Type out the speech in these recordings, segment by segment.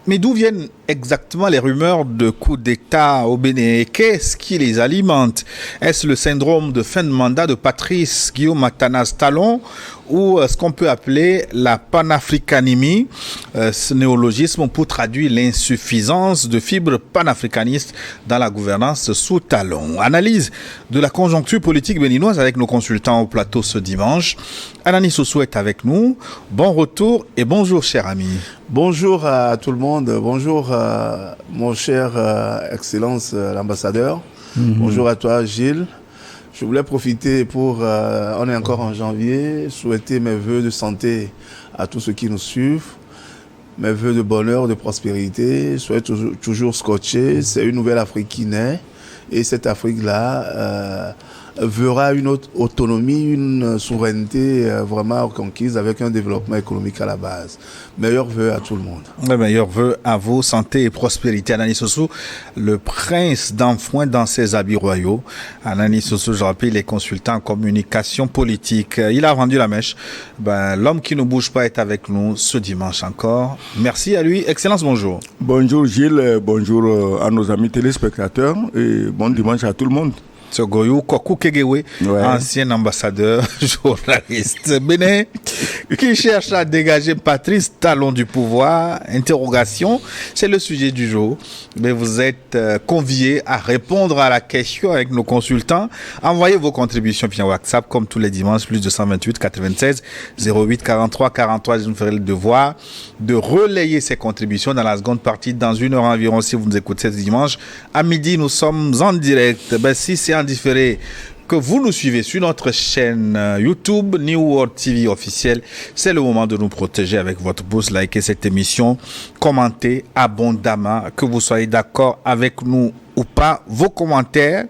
Mais d'où viennent exactement les rumeurs de coup d'État au Bénin? Qu'est-ce qui les alimente? Est-ce le syndrome de fin de mandat de Patrice Guillaume Atanas Talon ou ce qu'on peut appeler la panafricanimie, ce néologisme pour traduire l'insuffisance de fibres panafricanistes dans la gouvernance sous Talon? Analyse de la conjoncture politique béninoise avec nos consultants au plateau ce dimanche. Anani Sossou est avec nous. Bon retour et bonjour cher ami. Bonjour à tout le monde, bonjour mon cher Excellence l'ambassadeur, bonjour à toi Gilles. Je voulais profiter pour, on est encore en janvier, souhaiter mes vœux de santé à tous ceux qui nous suivent, mes vœux de bonheur, de prospérité, soyez toujours scotchés, c'est une nouvelle Afrique qui naît et cette Afrique-là verra une autre autonomie, une souveraineté vraiment conquise avec un développement économique à la base. Meilleurs vœux à tout le monde. Meilleurs vœux à vous, santé et prospérité. Anani Sossou, le prince d'Enfouin dans ses habits royaux. Anani Sossou, je rappelle, il est consultant en communication politique. Il a rendu la mèche. L'homme qui ne bouge pas est avec nous ce dimanche encore. Merci à lui. Excellence, bonjour. Bonjour Gilles, bonjour à nos amis téléspectateurs et bon dimanche à tout le monde. Goyou Kokou Kegewe, ancien ambassadeur, journaliste Bénin, qui cherche à dégager Patrice Talon du pouvoir. Interrogation, c'est le sujet du jour. Mais vous êtes conviés à répondre à la question avec nos consultants. Envoyez vos contributions via WhatsApp comme tous les dimanches, plus de 128 96 08 43 43. Je vous ferai le devoir de relayer ces contributions dans la seconde partie, dans une heure environ, si vous nous écoutez ce dimanche. À midi, nous sommes en direct. Si c'est en différé que vous nous suivez sur notre chaîne YouTube New World TV officielle, c'est le moment de nous protéger avec votre pouce. Likez cette émission, commentez abondamment, que vous soyez d'accord avec nous ou pas, vos commentaires.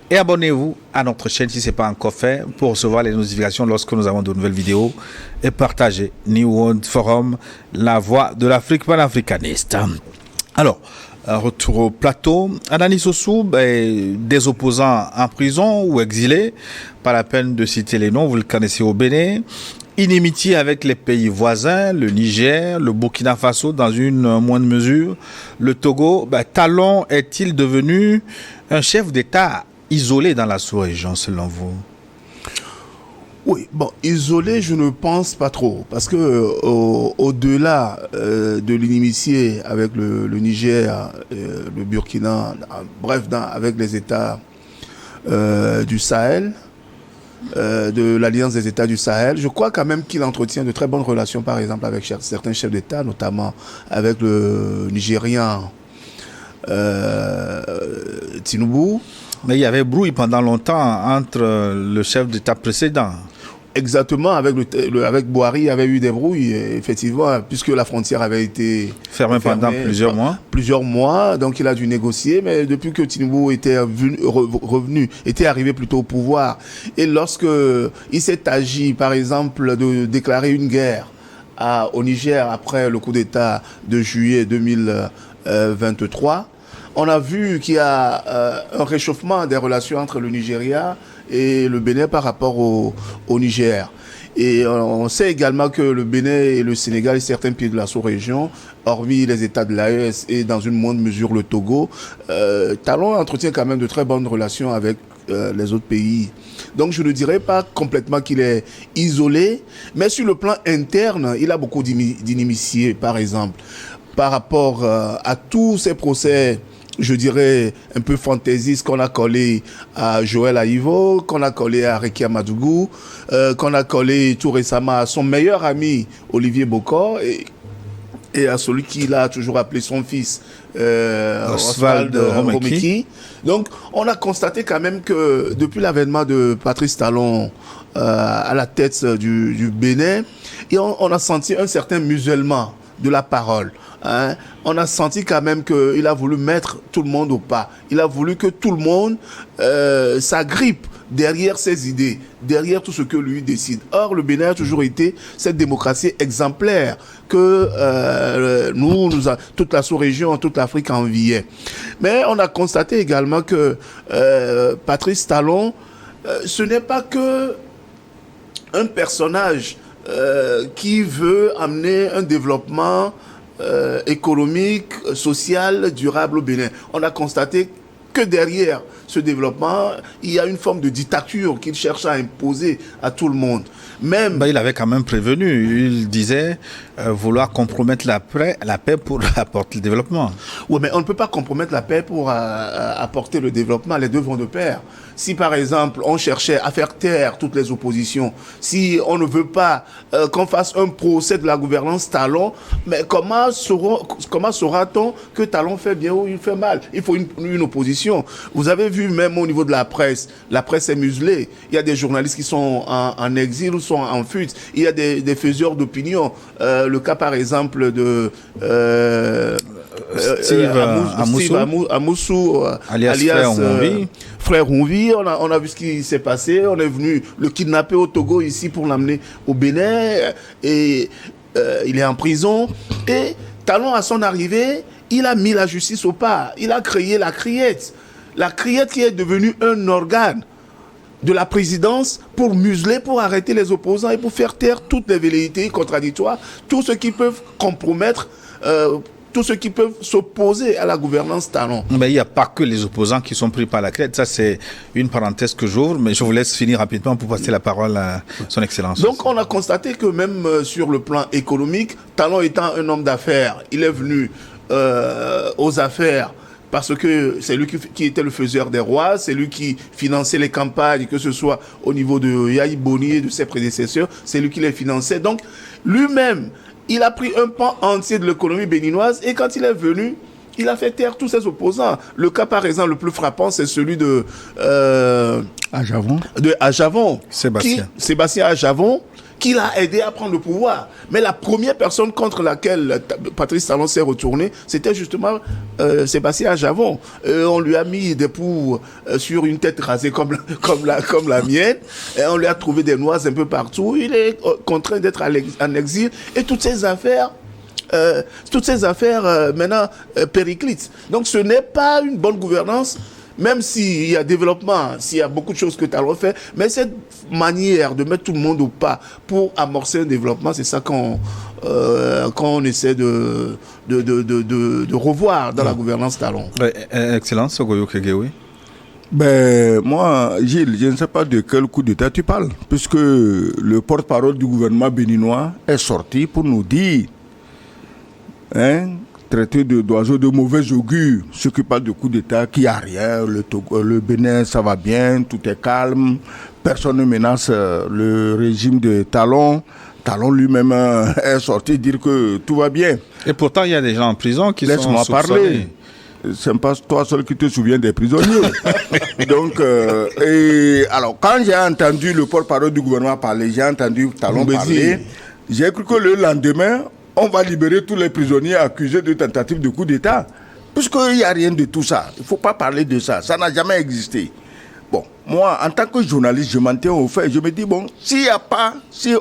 Et abonnez-vous à notre chaîne si ce n'est pas encore fait pour recevoir les notifications lorsque nous avons de nouvelles vidéos. Et partagez New World Forum, la voix de l'Afrique panafricaniste. Alors, retour au plateau. Anani Sossou, des opposants en prison ou exilés, pas la peine de citer les noms, vous le connaissez au Bénin. Inimitié avec les pays voisins, le Niger, le Burkina Faso dans une moindre mesure, le Togo. Talon est-il devenu un chef d'État isolé dans la sous-région selon vous? Oui, isolé, je ne pense pas trop, parce que au-delà de l'inimitié avec le Niger, le Burkina, bref, avec les États du Sahel, de l'Alliance des États du Sahel, je crois quand même qu'il entretient de très bonnes relations, par exemple, avec certains chefs d'État, notamment avec le Nigérian Tinubu. Mais il y avait brouille pendant longtemps entre le chef d'État précédent. Exactement, avec Boari, il y avait eu des brouilles, effectivement, puisque la frontière avait été fermée pendant plusieurs mois. Plusieurs mois, donc il a dû négocier, mais depuis que Tinubu était était arrivé plutôt au pouvoir, et lorsque il s'est agi, par exemple, de déclarer une guerre au Niger après le coup d'État de juillet 2023, on a vu qu'il y a un réchauffement des relations entre le Nigeria et le Bénin par rapport au Niger. Et on sait également que le Bénin et le Sénégal et certains pays de la sous-région, hormis les États de l'AES et dans une moindre mesure le Togo, Talon entretient quand même de très bonnes relations avec les autres pays. Donc je ne dirais pas complètement qu'il est isolé, mais sur le plan interne, il a beaucoup d'inimitiés, par exemple, par rapport à tous ces procès, je dirais, un peu fantaisistes qu'on a collé à Joël Aïvo, qu'on a collé à Rekia Madougou, qu'on a collé tout récemment à son meilleur ami Olivier Bokor et à celui qu'il a toujours appelé son fils Oswald Romeki. Donc on a constaté quand même que depuis l'avènement de Patrice Talon à la tête du Bénin, et on a senti un certain musellement de la parole. On a senti quand même qu'il a voulu mettre tout le monde au pas. Il a voulu que tout le monde s'agrippe derrière ses idées, derrière tout ce que lui décide. Or, le Bénin a toujours été cette démocratie exemplaire que toute la sous-région, toute l'Afrique enviait. Mais on a constaté également que Patrice Talon, ce n'est pas que un personnage qui veut amener un développement économique, social, durable au Bénin. On a constaté que derrière ce développement, il y a une forme de dictature qu'il cherche à imposer à tout le monde. Même il avait quand même prévenu. Il disait vouloir compromettre la paix pour apporter le développement. Oui, mais on ne peut pas compromettre la paix pour apporter le développement. Les deux vont de pair. Si, par exemple, on cherchait à faire taire toutes les oppositions, si on ne veut pas qu'on fasse un procès de la gouvernance Talon, mais comment saura-t-on que Talon fait bien ou il fait mal? Il faut une opposition. Vous avez vu même au niveau de la presse est muselée. Il y a des journalistes qui sont en exil ou sont en fuite. Il y a des faiseurs d'opinion. Le cas, par exemple, de Steve Amoussou, alias Frère Rouvi. On a vu ce qui s'est passé. On est venu le kidnapper au Togo ici pour l'amener au Bénin. Et il est en prison. Et Talon, à son arrivée, il a mis la justice au pas. Il a créé la Criette. La Criette qui est devenue un organe de la présidence pour museler, pour arrêter les opposants et pour faire taire toutes les velléités contradictoires, tous ceux qui peuvent compromettre, tous ceux qui peuvent s'opposer à la gouvernance Talon. Mais il n'y a pas que les opposants qui sont pris par la crête. Ça, c'est une parenthèse que j'ouvre, mais je vous laisse finir rapidement pour passer la parole à son Excellence. Donc, on a constaté que même sur le plan économique, Talon étant un homme d'affaires, il est venu aux affaires parce que c'est lui qui était le faiseur des rois, c'est lui qui finançait les campagnes, que ce soit au niveau de Yahi Boni et de ses prédécesseurs, c'est lui qui les finançait. Donc, lui-même, il a pris un pan entier de l'économie béninoise et quand il est venu, il a fait taire tous ses opposants. Le cas, par exemple, le plus frappant, c'est celui de Ajavon. Sébastien Ajavon, qui l'a aidé à prendre le pouvoir. Mais la première personne contre laquelle Patrice Talon s'est retourné, c'était justement Sébastien Ajavon. On lui a mis des poux sur une tête rasée comme la mienne. Et on lui a trouvé des noises un peu partout. Il est contraint d'être en exil. Et toutes ces affaires maintenant périclitent. Donc ce n'est pas une bonne gouvernance. Même s'il y a développement, s'il y a beaucoup de choses que Talon fait, mais cette manière de mettre tout le monde au pas pour amorcer un développement, c'est ça qu'on essaie de revoir dans la gouvernance Talon. Excellence, Ogoyo Kegewe. Moi, Gilles, je ne sais pas de quel coup d'État tu parles, puisque le porte-parole du gouvernement béninois est sorti pour nous dire, traité d'oiseaux de mauvais augure, ceux qui parlent de coup d'État, qu'il n'y a rien, le Bénin, ça va bien, tout est calme, personne ne menace le régime de Talon. Talon lui-même est sorti dire que tout va bien. Et pourtant, il y a des gens en prison qui sont soupçonnés. Laisse-moi parler. C'est pas toi seul qui te souviens des prisonniers. Donc, alors, quand j'ai entendu le porte-parole du gouvernement parler, j'ai entendu Talon parler, j'ai cru que le lendemain, on va libérer tous les prisonniers accusés de tentative de coup d'État. Puisqu'il n'y a rien de tout ça. Il ne faut pas parler de ça. Ça n'a jamais existé. Bon, moi, en tant que journaliste, je m'en tiens au fait. Je me dis, bon, si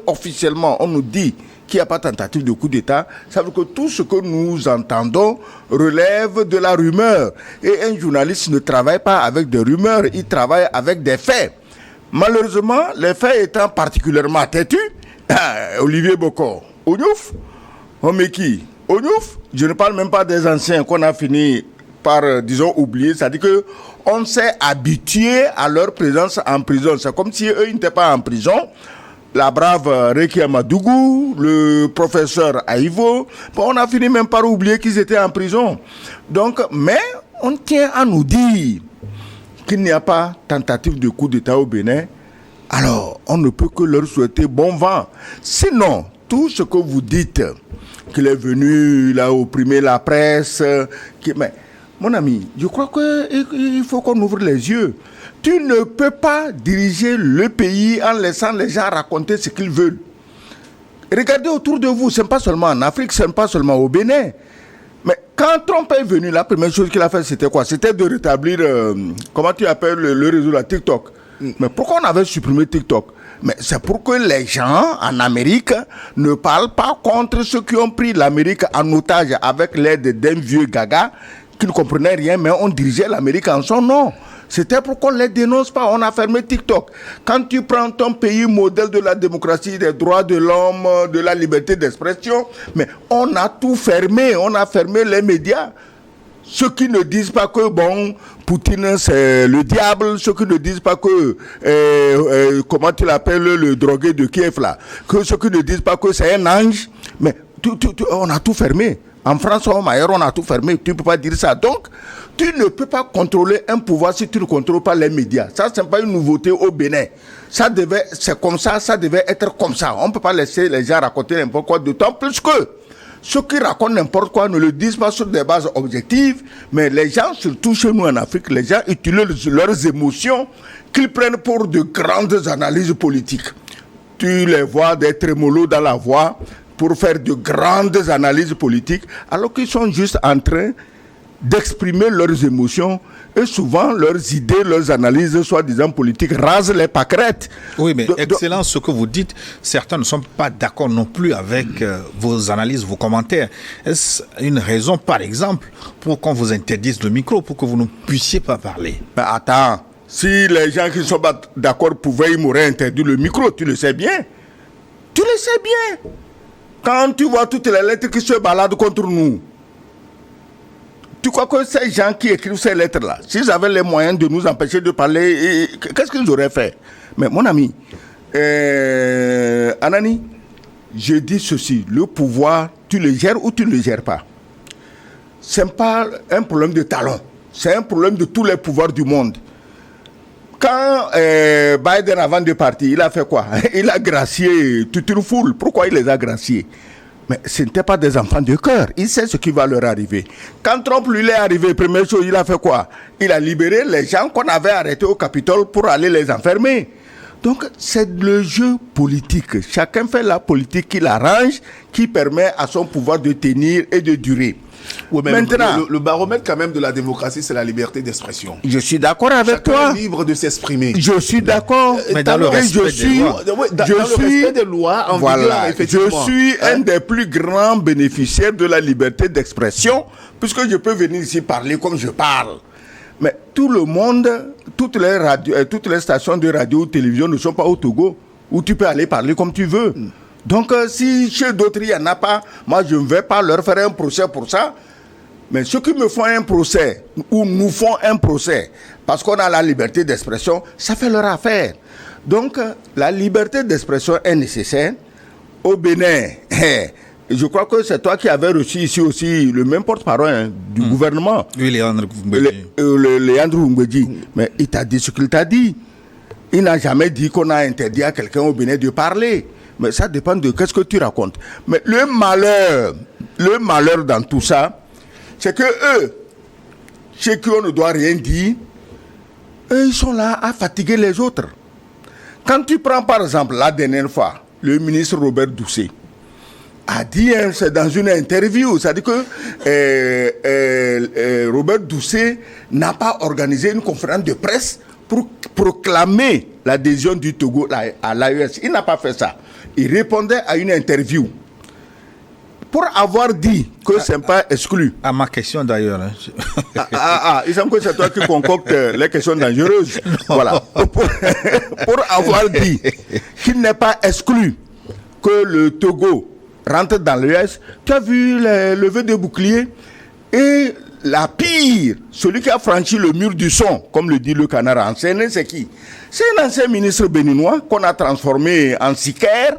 officiellement on nous dit qu'il n'y a pas tentative de coup d'État, ça veut dire que tout ce que nous entendons relève de la rumeur. Et un journaliste ne travaille pas avec des rumeurs, il travaille avec des faits. Malheureusement, les faits étant particulièrement têtus, Olivier Bokor, Ognouf, Homeki, Ognouf, je ne parle même pas des anciens qu'on a fini par, disons, oublier. C'est-à-dire qu'on s'est habitué à leur présence en prison. C'est comme si eux n'étaient pas en prison. La brave Rekia Madougou, le professeur Aïvo, on a fini même par oublier qu'ils étaient en prison. Donc, mais on tient à nous dire qu'il n'y a pas tentative de coup d'État au Bénin. Alors, on ne peut que leur souhaiter bon vent. Sinon, tout ce que vous dites, qu'il est venu, il a opprimé la presse, mais mon ami, je crois qu'il faut qu'on ouvre les yeux. Tu ne peux pas diriger le pays en laissant les gens raconter ce qu'ils veulent. Regardez autour de vous, ce n'est pas seulement en Afrique, ce n'est pas seulement au Bénin. Mais quand Trump est venu, la première chose qu'il a fait, c'était quoi? C'était de rétablir, comment tu appelles le réseau, la TikTok. Mais pourquoi on avait supprimé TikTok? Mais c'est pour que les gens en Amérique ne parlent pas contre ceux qui ont pris l'Amérique en otage avec l'aide d'un vieux gaga qui ne comprenait rien, mais on dirigeait l'Amérique en son nom. C'était pour qu'on ne les dénonce pas. On a fermé TikTok. Quand tu prends ton pays modèle de la démocratie, des droits de l'homme, de la liberté d'expression, mais on a tout fermé. On a fermé les médias. Ceux qui ne disent pas que, bon, Poutine c'est le diable, ceux qui ne disent pas que, comment tu l'appelles, le drogué de Kiev là, que ceux qui ne disent pas que c'est un ange, mais on a tout fermé. En France ou ailleurs, on a tout fermé. Tu ne peux pas dire ça. Donc, tu ne peux pas contrôler un pouvoir si tu ne contrôles pas les médias. Ça, ce n'est pas une nouveauté au Bénin. C'est comme ça devait être comme ça. On ne peut pas laisser les gens raconter n'importe quoi, d'autant plus que ceux qui racontent n'importe quoi ne le disent pas sur des bases objectives, mais les gens, surtout chez nous en Afrique, les gens utilisent leurs émotions qu'ils prennent pour de grandes analyses politiques. Tu les vois des trémolos dans la voix pour faire de grandes analyses politiques, alors qu'ils sont juste en train d'exprimer leurs émotions et souvent leurs idées, leurs analyses, soi-disant politiques, rasent les pâquerettes. Oui, mais excellent ce que vous dites. Certains ne sont pas d'accord non plus avec vos analyses, vos commentaires. Est-ce une raison, par exemple, pour qu'on vous interdise le micro, pour que vous ne puissiez pas parler? Mais attends, si les gens qui ne sont pas d'accord pouvaient, ils m'auraient interdit le micro, tu le sais bien. Tu le sais bien. Quand tu vois toutes les lettres qui se baladent contre nous, tu crois que ces gens qui écrivent ces lettres-là, s'ils avaient les moyens de nous empêcher de parler, qu'est-ce qu'ils auraient fait? Mais mon ami, Anani, je dis ceci, le pouvoir, tu le gères ou tu ne le gères pas. Ce n'est pas un problème de talent, c'est un problème de tous les pouvoirs du monde. Quand Biden, avant de partir, il a fait quoi? Il a gracié toute une foule. Pourquoi il les a graciés? Mais ce n'étaient pas des enfants de cœur. Il sait ce qui va leur arriver. Quand Trump lui est arrivé, première chose, il a fait quoi? Il a libéré les gens qu'on avait arrêtés au Capitole pour aller les enfermer. Donc, c'est le jeu politique. Chacun fait la politique qui l'arrange, qui permet à son pouvoir de tenir et de durer. Oui, mais maintenant, le baromètre quand même de la démocratie, c'est la liberté d'expression. Je suis d'accord avec toi. Chacun est libre de s'exprimer. Je suis d'accord. Mais dans le respect des lois. Dans le respect des lois, en vigueur, effectivement. Je suis un des plus grands bénéficiaires de la liberté d'expression, puisque je peux venir ici parler comme je parle. Mais tout le monde, toutes les stations de radio ou de télévision ne sont pas au Togo, où tu peux aller parler comme tu veux. Donc, si chez d'autres, il n'y en a pas, moi, je ne vais pas leur faire un procès pour ça. Mais ceux qui me font un procès, ou nous font un procès, parce qu'on a la liberté d'expression, ça fait leur affaire. Donc, la liberté d'expression est nécessaire. Au Bénin, je crois que c'est toi qui avais reçu ici aussi le même porte-parole du gouvernement. Oui, Léandre Oumbédi. Léandre Oumbédi. Mais il t'a dit ce qu'il t'a dit. Il n'a jamais dit qu'on a interdit à quelqu'un au Bénin de parler. Mais ça dépend de qu'est-ce que tu racontes. Mais le malheur dans tout ça, c'est que eux, chez qui on ne doit rien dire, eux, ils sont là à fatiguer les autres. Quand tu prends par exemple la dernière fois, le ministre Robert Doucet a dit, c'est dans une interview, c'est-à-dire que Robert Doucet n'a pas organisé une conférence de presse pour proclamer l'adhésion du Togo à l'AES. Il n'a pas fait ça. Il répondait à une interview. Pour avoir dit que ce n'est pas exclu. À ma question d'ailleurs. Il semble que c'est toi qui concoctes les questions dangereuses. Non. Voilà. Pour avoir dit qu'il n'est pas exclu que le Togo rentre dans l'US, tu as vu les levées de boucliers et la pire, celui qui a franchi le mur du son, comme le dit le canard enchaîné, c'est qui? C'est un ancien ministre béninois qu'on a transformé en sicaire,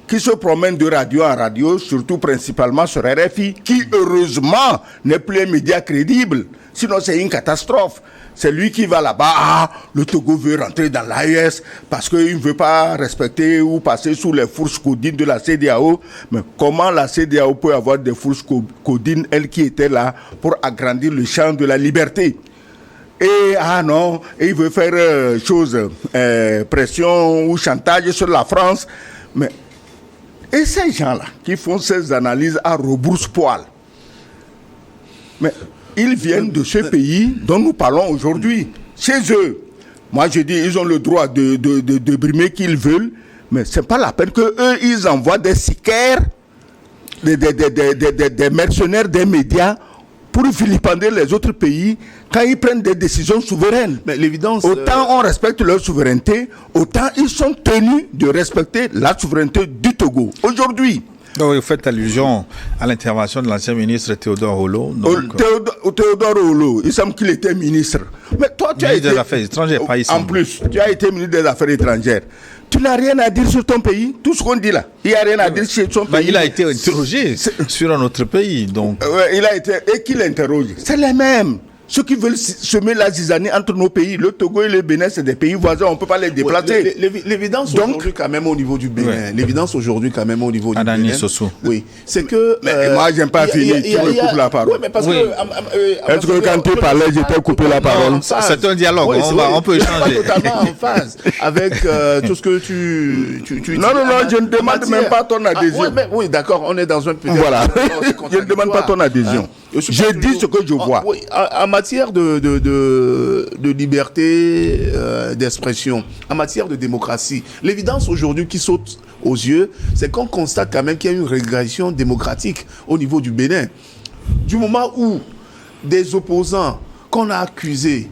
qui se promène de radio en radio, surtout principalement sur RFI, qui heureusement n'est plus un média crédible. Sinon c'est une catastrophe. C'est lui qui va là-bas, le Togo veut rentrer dans l'AES parce qu'il ne veut pas respecter ou passer sous les fourches codines de la CEDEAO. Mais comment la CEDEAO peut avoir des fourches codines, elle qui était là pour agrandir le champ de la liberté? Et non, et il veut faire pression ou chantage sur la France. Mais et ces gens-là qui font ces analyses à rebrousse-poil, mais ils viennent de ce pays dont nous parlons aujourd'hui. Chez eux, moi je dis, ils ont le droit de brimer qu'ils veulent, mais ce n'est pas la peine qu'eux, ils envoient des sicaires, des mercenaires des médias pour vilipender les autres pays quand ils prennent des décisions souveraines. Mais l'évidence... Autant on respecte leur souveraineté, autant ils sont tenus de respecter la souveraineté du Togo. Aujourd'hui... Donc, vous faites allusion à l'intervention de l'ancien ministre Théodore Olo. Théodore Olo, il semble qu'il était ministre. Mais toi, tu as été... des Affaires étrangères, pas ici. En plus, tu as été ministre des Affaires étrangères. Tu n'as rien à dire sur ton pays. Tout ce qu'on dit là, il n'y a rien à dire sur son pays. Il a été interrogé sur un autre pays. Donc. Il a été... Et qui l'interroge? C'est les mêmes. Ceux qui veulent semer la zizanie entre nos pays, le Togo et le Bénin, c'est des pays voisins, on ne peut pas les déplacer. L'évidence aujourd'hui quand même au niveau du Bénin, l'évidence aujourd'hui quand même au niveau du Adani Bénin, Soso. oui, c'est que... Mais moi, j'aime pas finir, tu me coupes la parole. Oui, mais parce que... Est-ce que quand tu parlais, je t'ai coupé la parole? C'est un dialogue, on peut échanger. Pas totalement en phase avec tout ce que tu non, je ne demande même pas ton adhésion. Oui, d'accord, on est dans un... Voilà, je ne demande pas ton adhésion. Je dis ce que je vois. En matière de liberté d'expression, en matière de démocratie, l'évidence aujourd'hui qui saute aux yeux, c'est qu'on constate quand même qu'il y a une régression démocratique au niveau du Bénin. Du moment où des opposants qu'on a accusés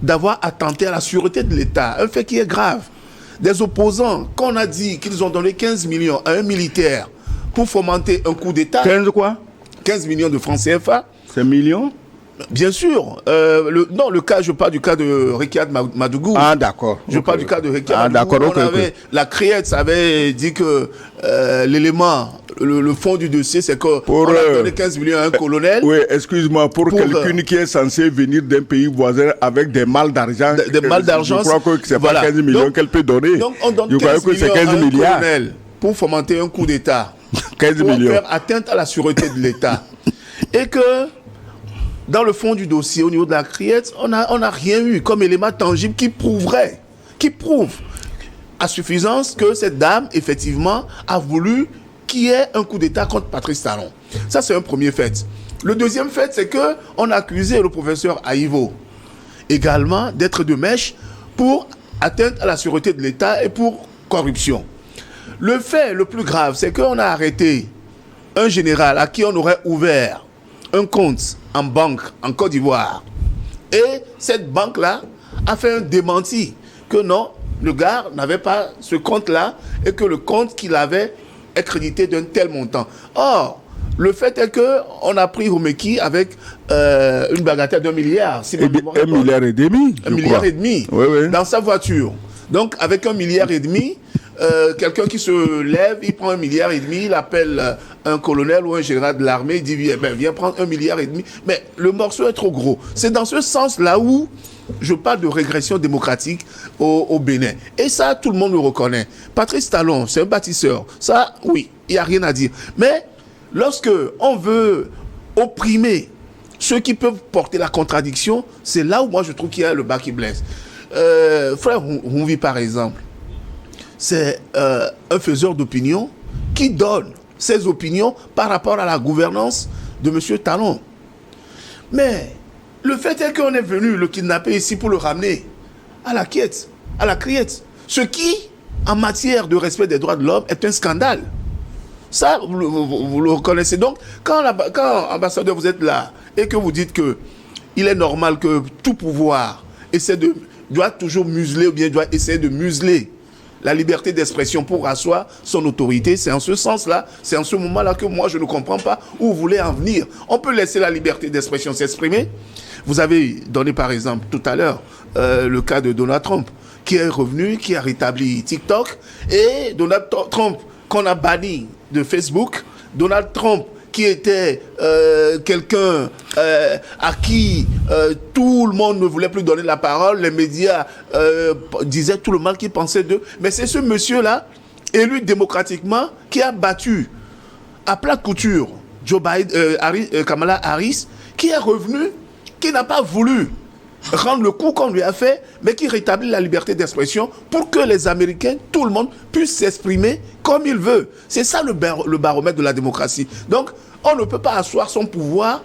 d'avoir attenté à la sûreté de l'État, un fait qui est grave, des opposants qu'on a dit qu'ils ont donné 15 millions à un militaire pour fomenter un coup d'État. 15 quoi? 15 millions de francs CFA. C'est millions? Bien sûr. Je parle du cas de Ricard Madougou. Ah, d'accord. Je parle du cas de Ricard Madougou. La CREETS avait dit que l'élément, le fond du dossier, c'est qu'on a donné 15 millions à un colonel. Oui, excuse-moi, pour quelqu'un qui est censé venir d'un pays voisin avec des mal d'argent. Des mal d'argent. Je crois que c'est pas 15 millions qu'elle peut donner. Donc, on donne 15 millions à un colonel pour fomenter un coup d'État. 15 pour millions. Faire atteinte à la sûreté de l'État. Et que dans le fond du dossier, au niveau de la CREETS, on n'a rien eu comme élément tangible qui prouve à suffisance que cette dame, effectivement, a voulu qu'il y ait un coup d'État contre Patrice Talon. Ça, c'est un premier fait. Le deuxième fait, c'est qu'on a accusé le professeur Aïvo également d'être de mèche pour atteinte à la sûreté de l'État et pour corruption. Le fait le plus grave, c'est qu'on a arrêté un général à qui on aurait ouvert un compte en banque en Côte d'Ivoire. Et cette banque-là a fait un démenti que non, le gars n'avait pas ce compte-là et que le compte qu'il avait est crédité d'un tel montant. Or, le fait est qu'on a pris Rumeki avec une bagatelle d'1 milliard. Si 1,5 milliard. 1,5 milliard. Oui. Dans sa voiture. Donc, avec 1,5 milliard, quelqu'un qui se lève, il prend 1,5 milliard, il appelle un colonel ou un général de l'armée, il dit viens prendre 1,5 milliard. Mais le morceau est trop gros. C'est dans ce sens-là où je parle de régression démocratique au Bénin. Et ça, tout le monde le reconnaît. Patrice Talon, c'est un bâtisseur. Ça, oui, il n'y a rien à dire. Mais lorsque on veut opprimer ceux qui peuvent porter la contradiction, c'est là où moi je trouve qu'il y a le bas qui blesse. Frère Humvi, par exemple, c'est un faiseur d'opinion qui donne ses opinions par rapport à la gouvernance de M. Talon. Mais le fait est qu'on est venu le kidnapper ici pour le ramener à la CREETS. Ce qui, en matière de respect des droits de l'homme, est un scandale. Ça, vous le reconnaissez. Donc, quand ambassadeur, vous êtes là et que vous dites qu'il est normal que tout pouvoir doit toujours museler ou bien doit essayer de museler la liberté d'expression pour asseoir son autorité, c'est en ce sens-là, c'est en ce moment-là que moi je ne comprends pas où vous voulez en venir. On peut laisser la liberté d'expression s'exprimer. Vous avez donné par exemple tout à l'heure le cas de Donald Trump qui est revenu, qui a rétabli TikTok, et Donald Trump qu'on a banni de Facebook, Donald Trump qui était quelqu'un à qui tout le monde ne voulait plus donner la parole, les médias disaient tout le mal qu'ils pensaient d'eux. Mais c'est ce monsieur-là, élu démocratiquement, qui a battu à plat couture Kamala Harris, qui est revenu, qui n'a pas voulu rendre le coup qu'on lui a fait, mais qui rétablit la liberté d'expression pour que les Américains, tout le monde, puissent s'exprimer comme il veut. C'est ça le baromètre de la démocratie. Donc, on ne peut pas asseoir son pouvoir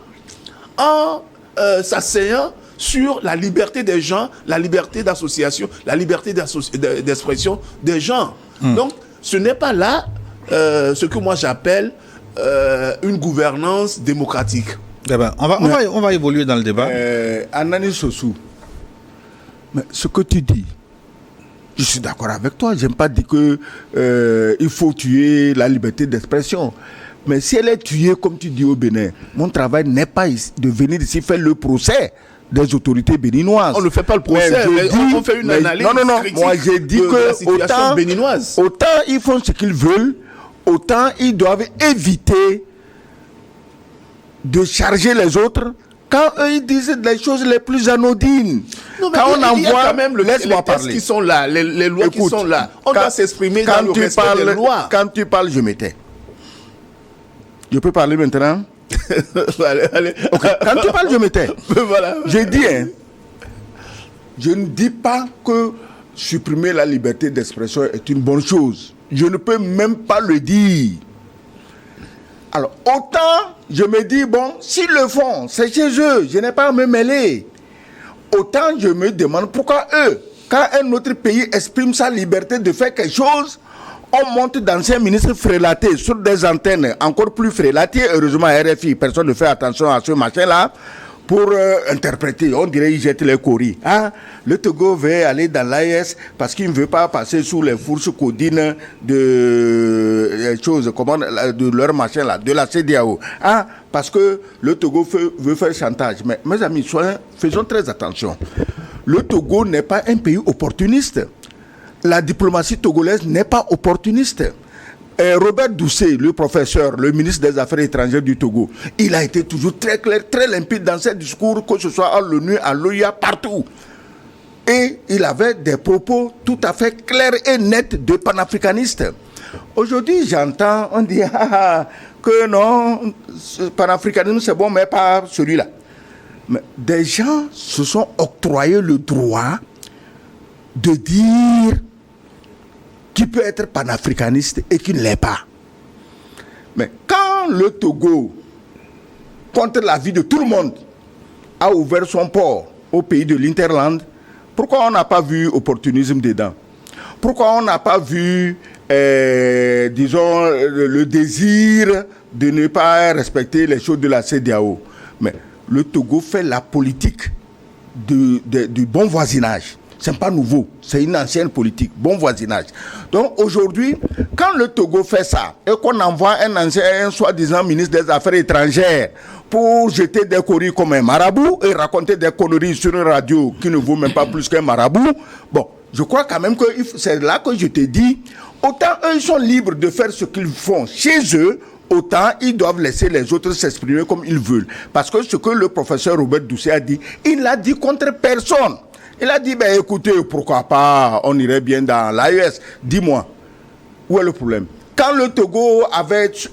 en s'asseyant sur la liberté des gens, la liberté d'association, la liberté d'expression des gens. Donc, ce n'est pas là ce que moi j'appelle une gouvernance démocratique. Eh ben, on va évoluer dans le débat. Anani Sossou, mais ce que tu dis, je suis d'accord avec toi. J'aime pas dire que il faut tuer la liberté d'expression. Mais si elle est tuée, comme tu dis au Bénin, mon travail n'est pas de venir ici faire le procès des autorités béninoises. On ne fait pas le procès, on fait une analyse. Non. Moi, j'ai dit que béninoise. Autant ils font ce qu'ils veulent, autant ils doivent éviter de charger les autres quand eux ils disent les choses les plus anodines. Non, mais quand on envoie quand même les textes qui sont là, les lois qui sont là, on doit s'exprimer dans le respect des lois. Quand tu parles, je me tais. Je peux parler maintenant? Allez. Okay. Quand tu parles, je me tais. Voilà. Je dis, je ne dis pas que supprimer la liberté d'expression est une bonne chose. Je ne peux même pas le dire. Alors, autant je me dis, bon, s'ils le font, c'est chez eux, je n'ai pas à me mêler. Autant je me demande pourquoi eux, quand un autre pays exprime sa liberté de faire quelque chose, on monte d'anciens ministres frélatés sur des antennes encore plus frélatées. Heureusement, RFI, personne ne fait attention à ce machin-là pour interpréter. On dirait qu'ils jettent les coris. Le Togo veut aller dans l'AES parce qu'il ne veut pas passer sous les fourches codines de leur machin-là, de la CEDEAO. Parce que le Togo veut faire chantage. Mais mes amis, faisons très attention. Le Togo n'est pas un pays opportuniste. La diplomatie togolaise n'est pas opportuniste. Robert Doucet, le professeur, le ministre des Affaires étrangères du Togo, il a été toujours très clair, très limpide dans ses discours, que ce soit à l'ONU, à l'OIA, partout. Et il avait des propos tout à fait clairs et nets de panafricanistes. Aujourd'hui, j'entends, on dit que non, ce panafricanisme c'est bon, mais pas celui-là. Mais des gens se sont octroyés le droit de dire qui peut être panafricaniste et qui ne l'est pas. Mais quand le Togo, contre l'avis de tout le monde, a ouvert son port au pays de l'Interland, pourquoi on n'a pas vu opportunisme dedans? Pourquoi on n'a pas vu, disons, le désir de ne pas respecter les choses de la CEDEAO? Mais le Togo fait la politique du bon voisinage. Ce n'est pas nouveau, c'est une ancienne politique, bon voisinage. Donc aujourd'hui, quand le Togo fait ça, et qu'on envoie un soi-disant ministre des Affaires étrangères pour jeter des coris comme un marabout et raconter des conneries sur une radio qui ne vaut même pas plus qu'un marabout, bon, je crois quand même que c'est là que je te dis, autant eux ils sont libres de faire ce qu'ils font chez eux, autant ils doivent laisser les autres s'exprimer comme ils veulent. Parce que ce que le professeur Robert Doucet a dit, il l'a dit contre personne. Il a dit, ben écoutez, pourquoi pas, on irait bien dans l'AES. Dis-moi, où est le problème? Quand le Togo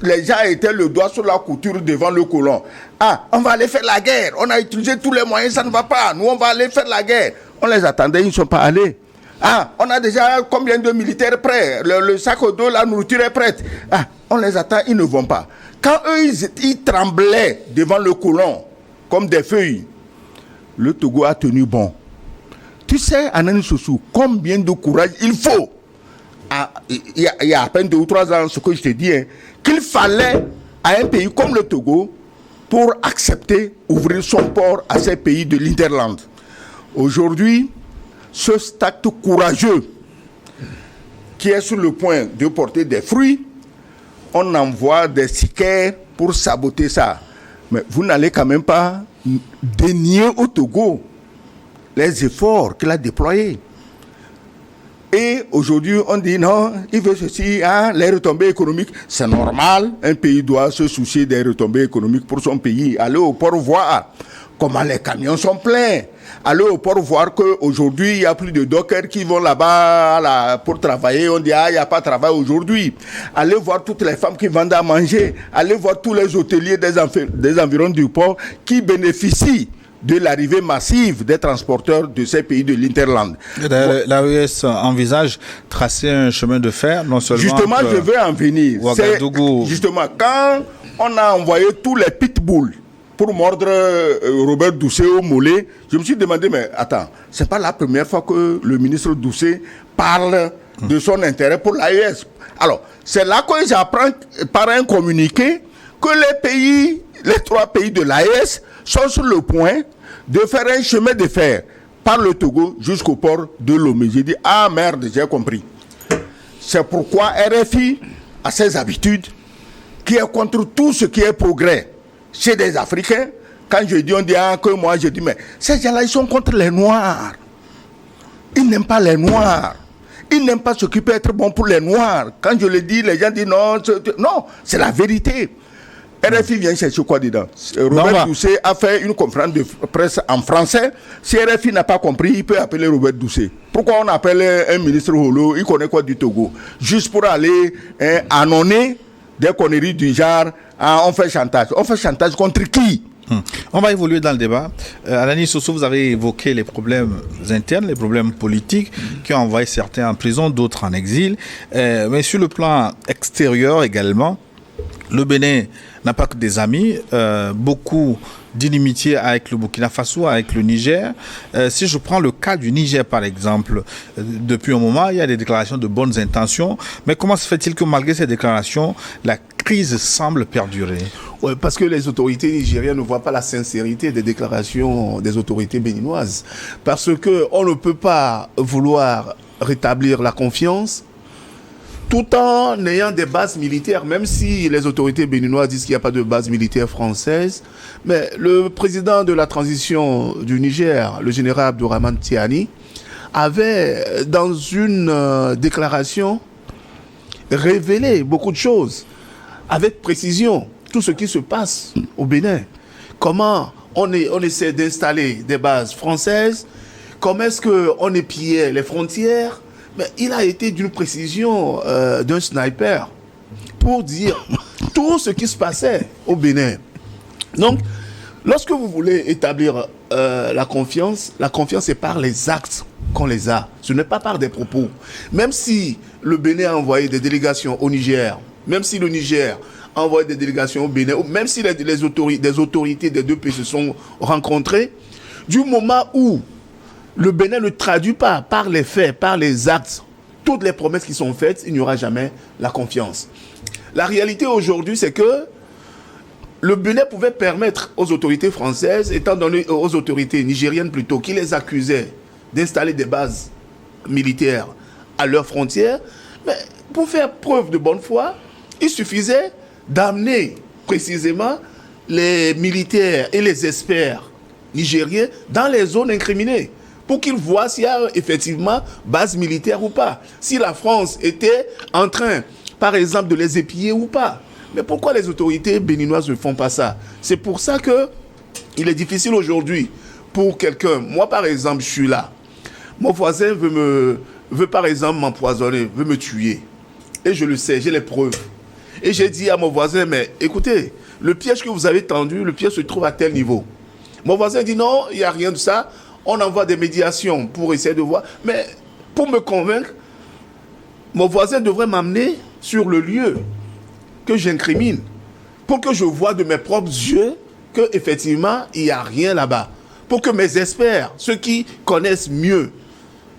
les gens étaient le doigt sur la couture devant le colon, on va aller faire la guerre, on a utilisé tous les moyens, ça ne va pas, nous on va aller faire la guerre. On les attendait, ils ne sont pas allés. On a déjà combien de militaires prêts, le sac d'eau, la nourriture est prête. On les attend, ils ne vont pas. Quand eux, ils tremblaient devant le colon, comme des feuilles, le Togo a tenu bon. Tu sais, Anani Sossou, combien de courage il faut, il y a à peine 2 ou 3 ans, ce que je te dis, qu'il fallait à un pays comme le Togo pour accepter ouvrir son port à ces pays de l'Interland. Aujourd'hui, ce acte courageux qui est sur le point de porter des fruits, on envoie des sicaires pour saboter ça. Mais vous n'allez quand même pas dénier au Togo les efforts qu'il a déployés. Et aujourd'hui, on dit non, il veut ceci, les retombées économiques. C'est normal, un pays doit se soucier des retombées économiques pour son pays. Allez au port voir comment les camions sont pleins. Allez au port voir qu'aujourd'hui, il y a plus de dockers qui vont là-bas pour travailler. On dit, il n'y a pas de travail aujourd'hui. Allez voir toutes les femmes qui vendent à manger. Allez voir tous les hôteliers des environs du port qui bénéficient de l'arrivée massive des transporteurs de ces pays de l'Interland. L'AES envisage tracer un chemin de fer, non seulement... Justement, je veux en venir. Justement, quand on a envoyé tous les pitbulls pour mordre Robert Doucet au mollet, je me suis demandé, mais attends, c'est pas la première fois que le ministre Doucet parle de son intérêt pour l'AES. Alors, c'est là que j'apprends par un communiqué que les pays les 3 pays de l'AES sont sur le point de faire un chemin de fer par le Togo jusqu'au port de Lomé. J'ai dit, ah merde, j'ai compris. C'est pourquoi RFI a ses habitudes, qui est contre tout ce qui est progrès chez des Africains. Quand je dis, on dit, ah, que moi, je dis, mais ces gens-là, ils sont contre les Noirs. Ils n'aiment pas les Noirs. Ils n'aiment pas ce qui peut être bon pour les Noirs. Quand je le dis, les gens disent, non, c'est la vérité. RFI vient chercher quoi dedans? Robert Doucet a fait une conférence de presse en français. Si RFI n'a pas compris, il peut appeler Robert Doucet. Pourquoi on appelle un ministre Holo? Il connaît quoi du Togo? Juste pour aller annoncer des conneries du genre, on fait chantage. On fait chantage contre qui? On va évoluer dans le débat. Alani Soso, vous avez évoqué les problèmes internes, les problèmes politiques qui ont envoyé certains en prison, d'autres en exil. Mais sur le plan extérieur également, le Bénin n'a pas que des amis, beaucoup d'inimitié avec le Burkina Faso, avec le Niger. Si je prends le cas du Niger par exemple, depuis un moment, il y a des déclarations de bonnes intentions, mais comment se fait-il que malgré ces déclarations, la crise semble perdurer? Ouais, parce que les autorités nigériennes ne voient pas la sincérité des déclarations des autorités béninoises. Parce qu'on ne peut pas vouloir rétablir la confiance tout en ayant des bases militaires, même si les autorités béninoises disent qu'il n'y a pas de base militaire française. Mais le président de la transition du Niger, le général Abdourahmane Tiani, avait, dans une déclaration, révélé beaucoup de choses, avec précision, tout ce qui se passe au Bénin. Comment on essaie d'installer des bases françaises, comment est-ce qu'on épiait les frontières. Mais il a été d'une précision d'un sniper pour dire tout ce qui se passait au Bénin. Donc, lorsque vous voulez établir la confiance est par les actes qu'on les a. Ce n'est pas par des propos. Même si le Bénin a envoyé des délégations au Niger, même si le Niger a envoyé des délégations au Bénin, même si des autorités des deux pays se sont rencontrées, du moment où le Bénin ne traduit pas par les faits, par les actes, toutes les promesses qui sont faites, il n'y aura jamais la confiance. La réalité aujourd'hui, c'est que le Bénin pouvait permettre aux autorités françaises, étant donné aux autorités nigériennes plutôt, qui les accusaient d'installer des bases militaires à leurs frontières, mais pour faire preuve de bonne foi, il suffisait d'amener précisément les militaires et les experts nigériens dans les zones incriminées, pour qu'ils voient s'il y a effectivement base militaire ou pas. Si la France était en train, par exemple, de les épier ou pas. Mais pourquoi les autorités béninoises ne font pas ça? C'est pour ça qu'il est difficile aujourd'hui pour quelqu'un. Moi, par exemple, je suis là. Mon voisin veut par exemple m'empoisonner, veut me tuer. Et je le sais, j'ai les preuves. Et j'ai dit à mon voisin, mais écoutez, le piège que vous avez tendu, le piège se trouve à tel niveau. Mon voisin dit non, il n'y a rien de ça. On envoie des médiations pour essayer de voir. Mais pour me convaincre, mon voisin devrait m'amener sur le lieu que j'incrimine, pour que je voie de mes propres yeux qu'effectivement, il n'y a rien là-bas. Pour que mes experts, ceux qui connaissent mieux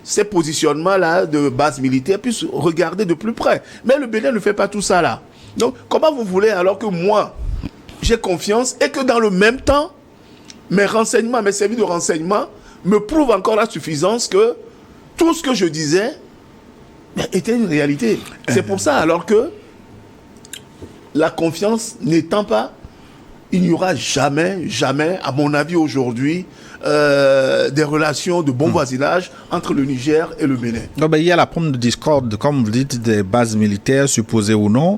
ces positionnements-là de base militaire, puissent regarder de plus près. Mais le Bénin ne fait pas tout ça là. Donc, comment vous voulez, alors que moi, j'ai confiance et que dans le même temps, mes renseignements, mes services de renseignement me prouvent encore la suffisance que tout ce que je disais était une réalité. C'est pour ça, alors que la confiance n'étant pas, il n'y aura jamais, à mon avis aujourd'hui, des relations de bon voisinage entre le Niger et le Bénin. Non, ben, il y a la pomme de discorde, comme vous dites, des bases militaires, supposées ou non.